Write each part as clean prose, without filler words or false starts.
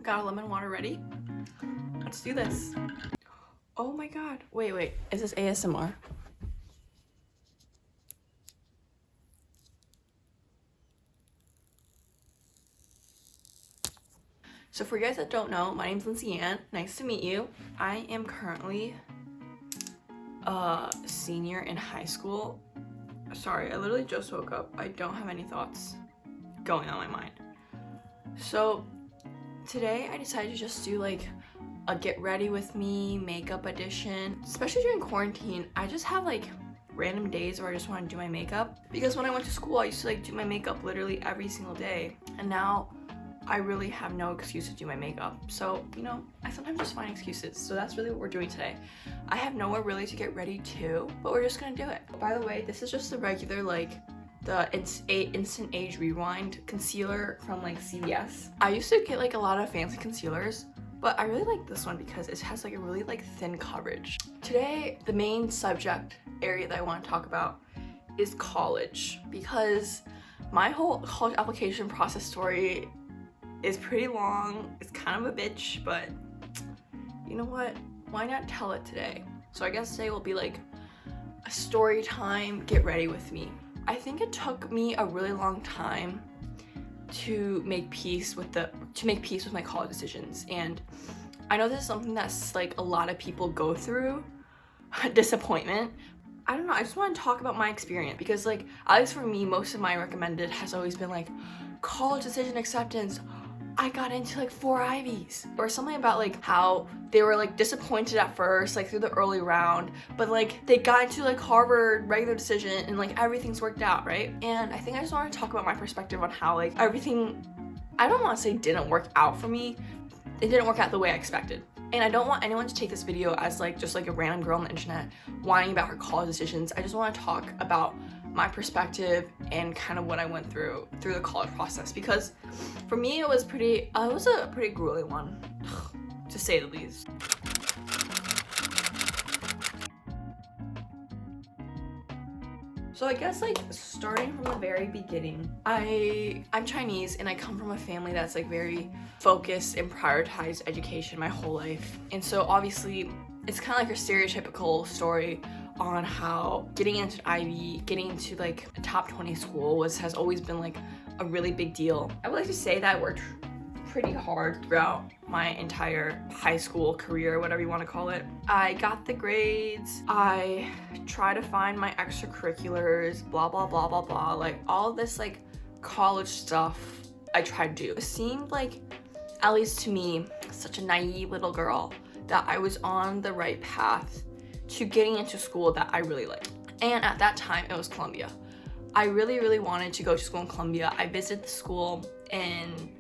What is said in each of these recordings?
Got a lemon water ready? Let's do this. Oh my god. Wait. Is this ASMR? So for you guys that don't know, my name's Lindsiann. Nice to meet you. I am currently a senior in high school. Sorry, I literally just woke up. I don't have any thoughts going on in my mind. So today I decided to just do like a get ready with me makeup edition. Especially during quarantine, I just have like random days where I just want to do my makeup. Because when I went to school, I used to like do my makeup literally every single day. And now I really have no excuse to do my makeup. So, you know, I sometimes just find excuses. So that's really what we're doing today. I have nowhere really to get ready to, but we're just gonna do it. By the way, this is just the regular, like, the Instant Age Rewind concealer from like CVS. I used to get like a lot of fancy concealers, but I really like this one because it has like a really like thin coverage. Today, the main subject area that I want to talk about is college, because my whole college application process story is pretty long. It's kind of a bitch, but you know what? Why not tell it today? So I guess today will be like a story time, get ready with me. I think it took me a really long time to make peace with my college decisions, and I know this is something that's like a lot of people go through, disappointment. I don't know, I just want to talk about my experience, because like, at least for me, most of my recommended has always been like college decision acceptance. I got into like 4 Ivies, or something about like how they were like disappointed at first, like through the early round, but like they got into like Harvard regular decision and like everything's worked out, right? And I think I just want to talk about my perspective on how like everything, I don't want to say didn't work out for me. It didn't work out the way I expected. And I don't want anyone to take this video as like just like a random girl on the internet whining about her college decisions. I just want to talk about my perspective and kind of what I went through the college process, because for me it was a pretty grueling one, to say the least. So I guess like starting from the very beginning, I'm Chinese and I come from a family that's like very focused and prioritized education my whole life. And so obviously it's kind of like a stereotypical story on how getting into an Ivy, getting into like a top 20 school has always been like a really big deal. I would like to say that I worked pretty hard throughout my entire high school career, whatever you want to call it. I got the grades, I try to find my extracurriculars, blah blah blah blah blah, like all this like college stuff I tried to do. It seemed like, at least to me, such a naive little girl, that I was on the right path to getting into school that I really liked. And at that time it was Columbia. I really wanted to go to school in Columbia. I visited the school in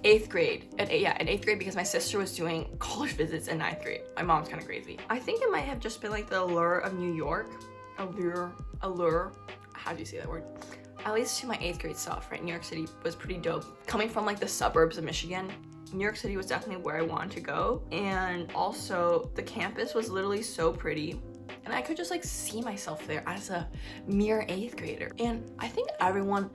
8th grade, in 8th grade, because my sister was doing college visits in 9th grade. My mom's kind of crazy. I think it might have just been like the allure of New York. Allure, how do you say that word? At least to my 8th grade stuff, right? New York City was pretty dope. Coming from like the suburbs of Michigan, New York City was definitely where I wanted to go. And also the campus was literally so pretty, and I could just like see myself there as a mere 8th grader. And I think everyone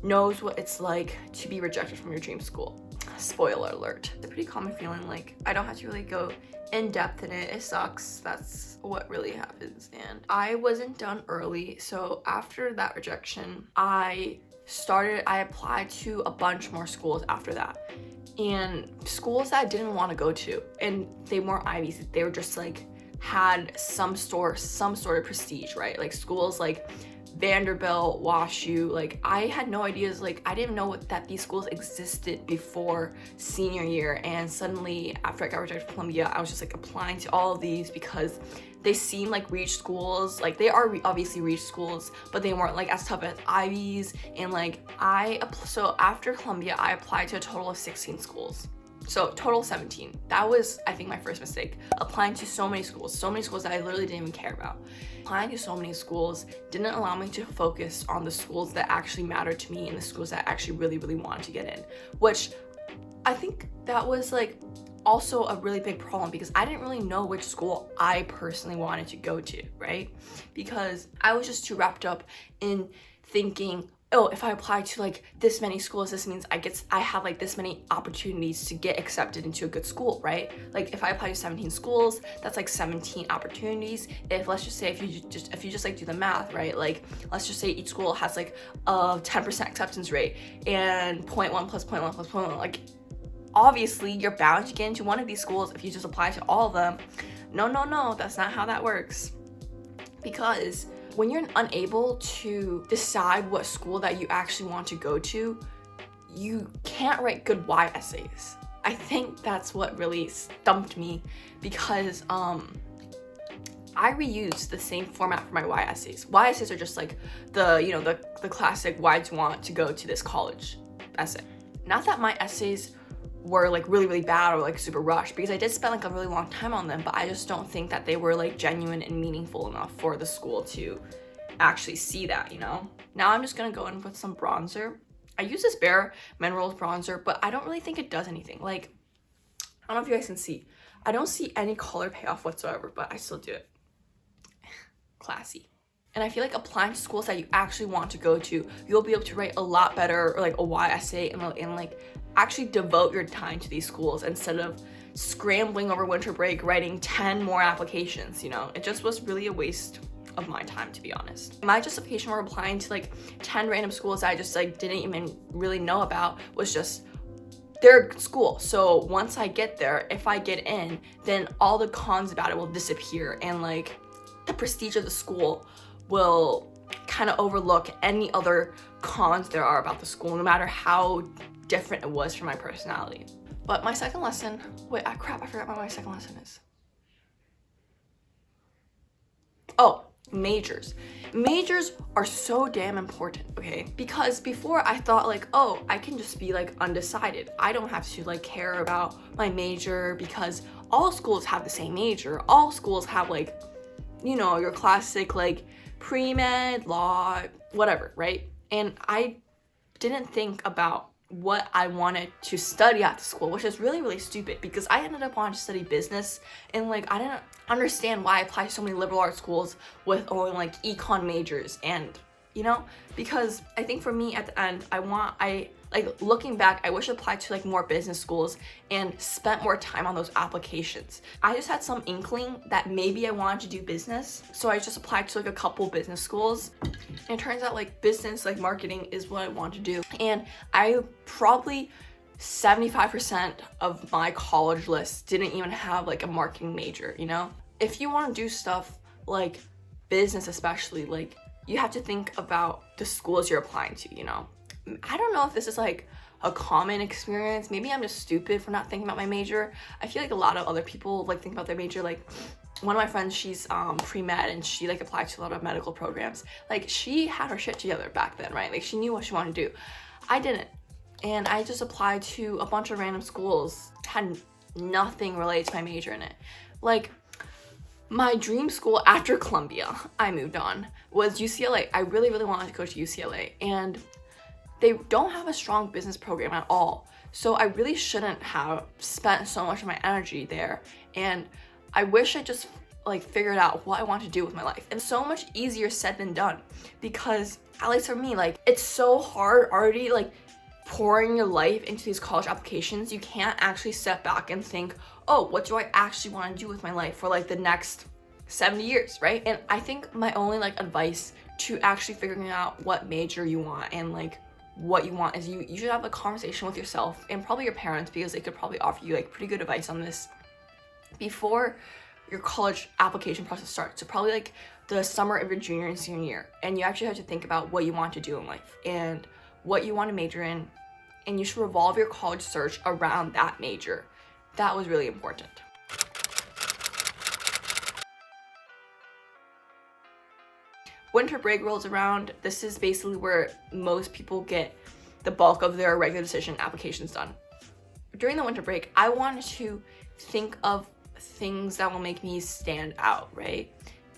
knows what it's like to be rejected from your dream school. Spoiler alert. It's a pretty common feeling. Like, I don't have to really go in depth in it. It sucks. That's what really happens. And I wasn't done early. So after that rejection, I applied to a bunch more schools after that. And schools that I didn't want to go to. And they weren't Ivies. They were just like, had some sort of prestige, right? Like schools like Vanderbilt, WashU, like I had no ideas, like I didn't know that these schools existed before senior year, and suddenly after I got rejected from Columbia, I was just like applying to all of these because they seem like reach schools. Like they are obviously reach schools, but they weren't like as tough as Ivies. And like so after Columbia, I applied to a total of 16 schools. So total 17. That was, I think, my first mistake. Applying to so many schools that I literally didn't even care about. Applying to so many schools didn't allow me to focus on the schools that actually mattered to me and the schools that I actually really wanted to get in, which I think that was like also a really big problem, because I didn't really know which school I personally wanted to go to, right? Because I was just too wrapped up in thinking, oh, if I apply to like this many schools, this means I have like this many opportunities to get accepted into a good school, right? Like if I apply to 17 schools, that's like 17 opportunities. If let's just say if you just like do the math, right? Like let's just say each school has like a 10% acceptance rate and 0.1 plus 0.1 plus 0.1, like obviously you're bound to get into one of these schools if you just apply to all of them. No, that's not how that works. Because when you're unable to decide what school that you actually want to go to, you can't write good why essays. I think that's what really stumped me, because I reuse the same format for my why essays. Why essays are just like the classic why do you want to go to this college essay. Not that my essays were like really bad or like super rushed, because I did spend like a really long time on them, but I just don't think that they were like genuine and meaningful enough for the school to actually see that, you know? Now I'm just gonna go in with some bronzer. I use this Bare Minerals bronzer, but I don't really think it does anything. Like, I don't know if you guys can see. I don't see any color payoff whatsoever, but I still do it. Classy. And I feel like applying to schools that you actually want to go to, you'll be able to write a lot better, or like a why essay, and like actually devote your time to these schools instead of scrambling over winter break writing 10 more applications, you know? It just was really a waste of my time, to be honest. My justification for applying to like 10 random schools that I just like didn't even really know about was just they're school. So once I get there, if I get in, then all the cons about it will disappear, and like the prestige of the school will kind of overlook any other cons there are about the school, no matter how different it was from my personality. But my second lesson, wait, crap, I forgot what my second lesson is. Oh, majors. Majors are so damn important, okay? Because before I thought like, oh, I can just be like undecided. I don't have to like care about my major, because all schools have the same major. All schools have like, you know, your classic like pre-med, law, whatever, right? And I didn't think about what I wanted to study at the school, which is really stupid, because I ended up wanting to study business, and like I didn't understand why I applied to so many liberal arts schools with only like econ majors. And you know, because I think for me at the end, I like looking back, I wish I applied to like more business schools and spent more time on those applications. I just had some inkling that maybe I wanted to do business, so I just applied to like a couple business schools, and it turns out like business, like marketing, is what I want to do. And I probably 75% of my college list didn't even have like a marketing major, you know? If you want to do stuff like business especially, like you have to think about the schools you're applying to, you know? I don't know if this is like a common experience. Maybe I'm just stupid for not thinking about my major. I feel like a lot of other people like think about their major. Like one of my friends, she's pre-med, and she like applied to a lot of medical programs. Like she had her shit together back then, right? Like she knew what she wanted to do. I didn't. And I just applied to a bunch of random schools, had nothing related to my major in it. Like my dream school after Columbia, I moved on, was UCLA. I really wanted to go to UCLA, and they don't have a strong business program at all. So I really shouldn't have spent so much of my energy there. And I wish I just like figured out what I want to do with my life. And so much easier said than done, because at least for me, like it's so hard already like pouring your life into these college applications. You can't actually step back and think, oh, what do I actually want to do with my life for like the next 70 years, right? And I think my only like advice to actually figuring out what major you want and like what you want is you should have a conversation with yourself and probably your parents, because they could probably offer you like pretty good advice on this before your college application process starts. So probably like the summer of your junior and senior year, and you actually have to think about what you want to do in life and what you want to major in, and you should revolve your college search around that major. That was really important. Winter break rolls around. This is basically where most people get the bulk of their regular decision applications done. During the winter break, I wanted to think of things that will make me stand out, right?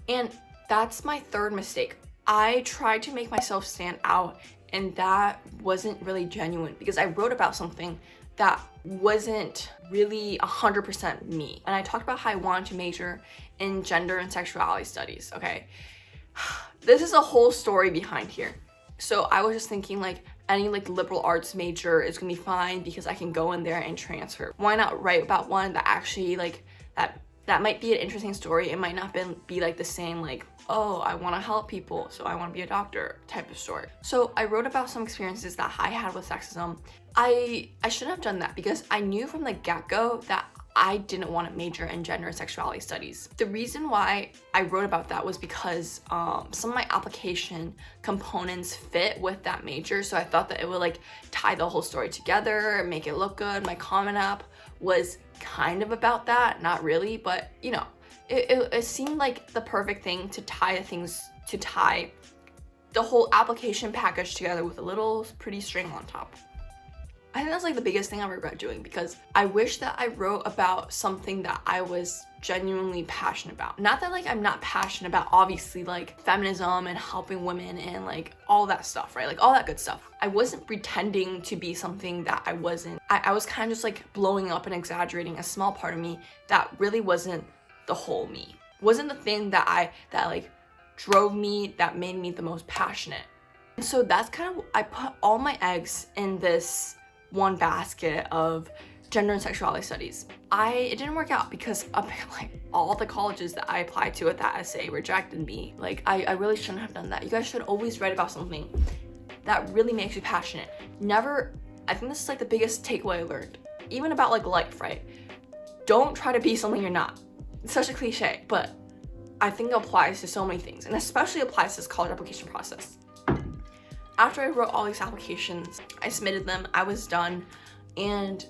And that's my third mistake. I tried to make myself stand out, and that wasn't really genuine, because I wrote about something that wasn't really 100% me. And I talked about how I wanted to major in gender and sexuality studies, okay? This is a whole story behind here. So I was just thinking like any like liberal arts major is gonna be fine because I can go in there and transfer. Why not write about one that actually like that might be an interesting story. It might not be like the same like, oh, I want to help people, so I want to be a doctor type of story. So I wrote about some experiences that I had with sexism. I shouldn't have done that because I knew from the get-go that I didn't want to major in gender and sexuality studies. The reason why I wrote about that was because some of my application components fit with that major, so I thought that it would like tie the whole story together, make it look good. My Common App was kind of about that, not really, but you know, it seemed like the perfect thing to tie the whole application package together with a little pretty string on top. I think that's like the biggest thing I regret doing, because I wish that I wrote about something that I was genuinely passionate about. Not that like I'm not passionate about obviously like feminism and helping women and like all that stuff, right? Like all that good stuff. I wasn't pretending to be something that I wasn't. I was kind of just like blowing up and exaggerating a small part of me that really wasn't the whole me. Wasn't the thing that like drove me, that made me the most passionate. And so that's kind of, I put all my eggs in this one basket of gender and sexuality studies. It didn't work out because like all the colleges that I applied to with that essay rejected me. Like I really shouldn't have done that. You guys should always write about something that really makes you passionate. Never, I think this is like the biggest takeaway I learned, even about like life, right? Don't try to be something you're not. It's such a cliche, but I think it applies to so many things, and especially applies to this college application process. After I wrote all these applications, I submitted them, I was done, and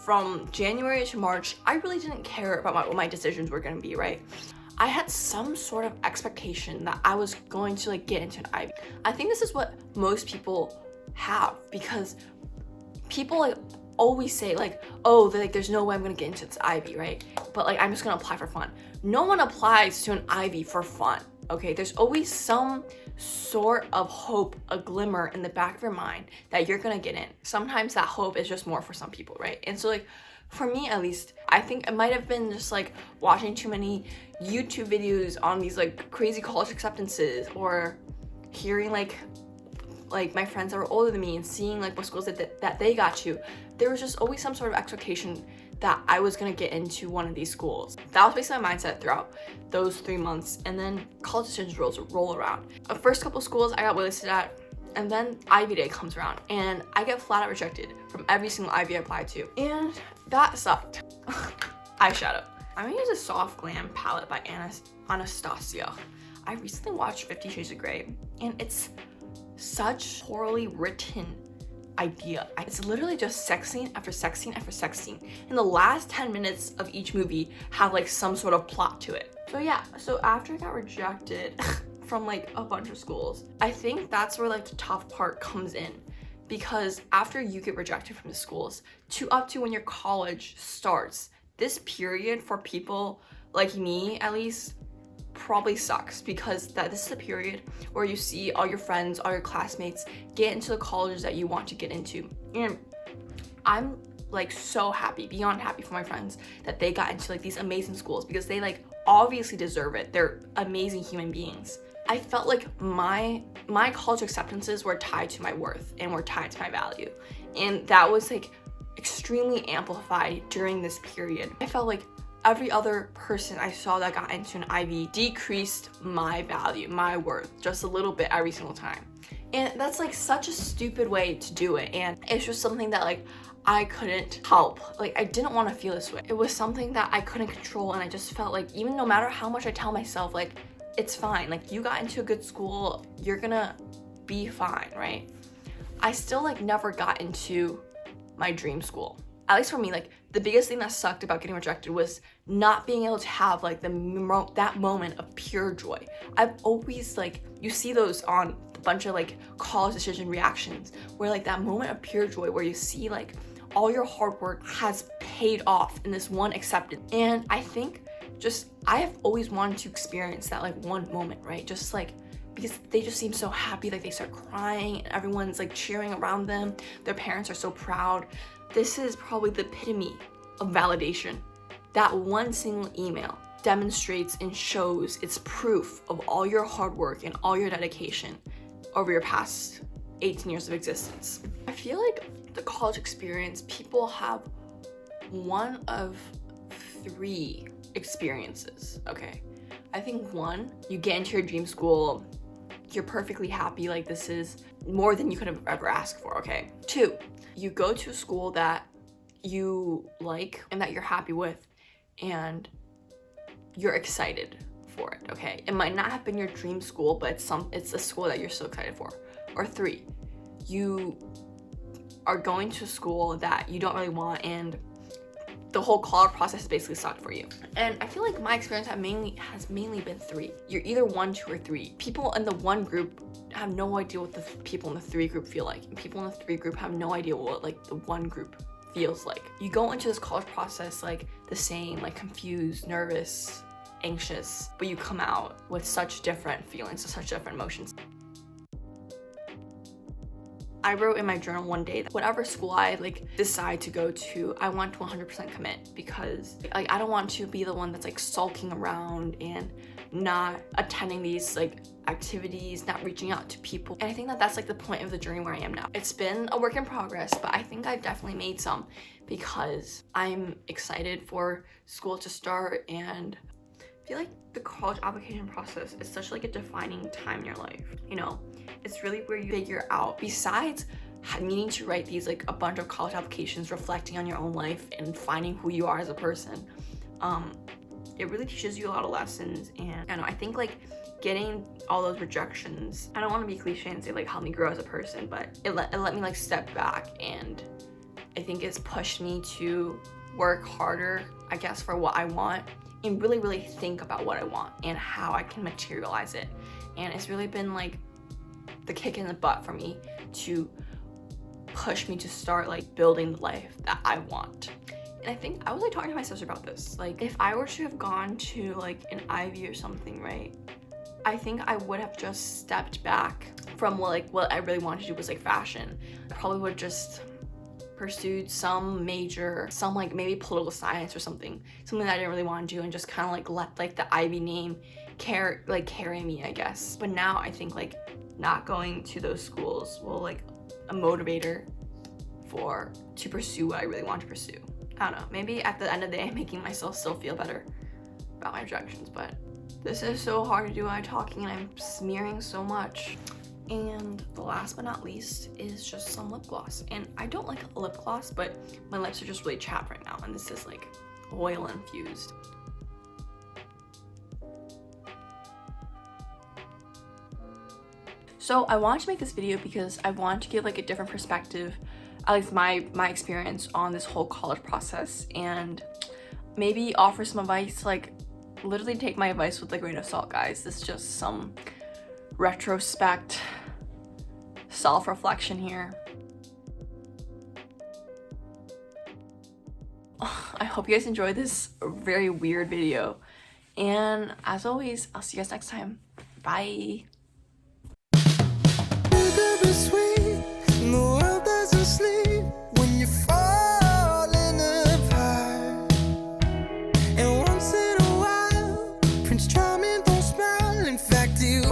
from January to March, I really didn't care about what my decisions were gonna be, right? I had some sort of expectation that I was going to like get into an Ivy. I think this is what most people have, because people like always say like, oh, like there's no way I'm gonna get into this Ivy, right? But like I'm just gonna apply for fun. No one applies to an Ivy for fun, okay? There's always some sort of hope, a glimmer in the back of your mind that you're gonna get in. Sometimes that hope is just more for some people, right? And so like for me at least, I think it might have been just like watching too many YouTube videos on these like crazy college acceptances, or hearing like my friends that were older than me and seeing like what schools that they got to. There was just always some sort of expectation that I was gonna get into one of these schools. That was basically my mindset throughout those 3 months, and then college decisions roll around. The first couple schools I got waitlisted at, and then Ivy Day comes around, and I get flat out rejected from every single Ivy I applied to, and that sucked. Eyeshadow. I'm gonna use a soft glam palette by Anastasia. I recently watched 50 Shades of Grey, and it's such poorly written idea. It's literally just sex scene after sex scene after sex scene, and the last 10 minutes of each movie have like some sort of plot to it. So yeah, so after I got rejected from like a bunch of schools, I think that's where like the tough part comes in, because after you get rejected from the schools up to when your college starts, this period for people like me at least probably sucks, because this is a period where you see all your friends, all your classmates get into the colleges that you want to get into. And I'm like so happy, beyond happy for my friends that they got into like these amazing schools, because they like obviously deserve it. They're amazing human beings. I felt like my college acceptances were tied to my worth and were tied to my value, and that was like extremely amplified during this period. I felt like every other person I saw that got into an Ivy decreased my value, my worth, just a little bit every single time. And that's like such a stupid way to do it, and it's just something that like I couldn't help. Like I didn't want to feel this way. It was something that I couldn't control, and I just felt like even no matter how much I tell myself like it's fine, like you got into a good school, you're gonna be fine, right? I still like never got into my dream school. At least for me, like the biggest thing that sucked about getting rejected was not being able to have like that moment of pure joy. I've always like, you see those on a bunch of like college decision reactions, where like that moment of pure joy where you see like all your hard work has paid off in this one acceptance. And I think I have always wanted to experience that like one moment, right? Just like, because they just seem so happy, like they start crying and everyone's like cheering around them. Their parents are so proud. This is probably the epitome of validation. That one single email demonstrates and shows its proof of all your hard work and all your dedication over your past 18 years of existence. I feel like the college experience, people have one of three experiences, okay? I think one, you get into your dream school, you're perfectly happy, like this is more than you could have ever asked for, okay? Two, you go to a school that you like and that you're happy with and you're excited for it, okay? It might not have been your dream school, but it's a school that you're so excited for. Or three, you are going to a school that you don't really want and the whole college process basically sucked for you. And I feel like my experience has mainly been three. You're either one, two, or three. People in the one group have no idea what the people in the three group feel like. And people in the three group have no idea what like the one group feels like. You go into this college process like the same, like confused, nervous, anxious, but you come out with such different feelings, such different emotions. I wrote in my journal one day that whatever school I like decide to go to, I want to 100% commit, because like I don't want to be the one that's like sulking around and not attending these like activities, not reaching out to people. And I think that that's like the point of the journey where I am now. It's been a work in progress, but I think I've definitely made some, because I'm excited for school to start. And I feel like the college application process is such like a defining time in your life, you know? It's really where you figure out, besides needing to write these like a bunch of college applications reflecting on your own life and finding who you are as a person, it really teaches you a lot of lessons. And I don't know, I think like getting all those rejections, I don't want to be cliche and say like help me grow as a person, but it let me like step back, and I think it's pushed me to work harder, I guess, for what I want, and really think about what I want and how I can materialize it. And it's really been like the kick in the butt for me to push me to start like building the life that I want. And I think I was like talking to my sister about this, like if I were to have gone to like an Ivy or something, right, I think I would have just stepped back from what I really wanted to do was like fashion. I probably would have just pursued some major, some like maybe political science or something that I didn't really want to do, and just kind of like let like the Ivy name carry me, I guess. But now I think like not going to those schools will like a motivator to pursue what I really want to pursue. I don't know, maybe at the end of the day I'm making myself still feel better about my rejections, but this is so hard to do. I'm talking and I'm smearing so much. And the last but not least is just some lip gloss. And I don't like lip gloss, but my lips are just really chapped right now, and this is like oil infused. So I wanted to make this video because I wanted to give like a different perspective, at least my experience on this whole college process, and maybe offer some advice. Like literally take my advice with a grain of salt, guys. This is just some retrospect, self-reflection here. I hope you guys enjoyed this very weird video, and as always, I'll see you guys next time. Bye. Charming, don't smile. In fact, you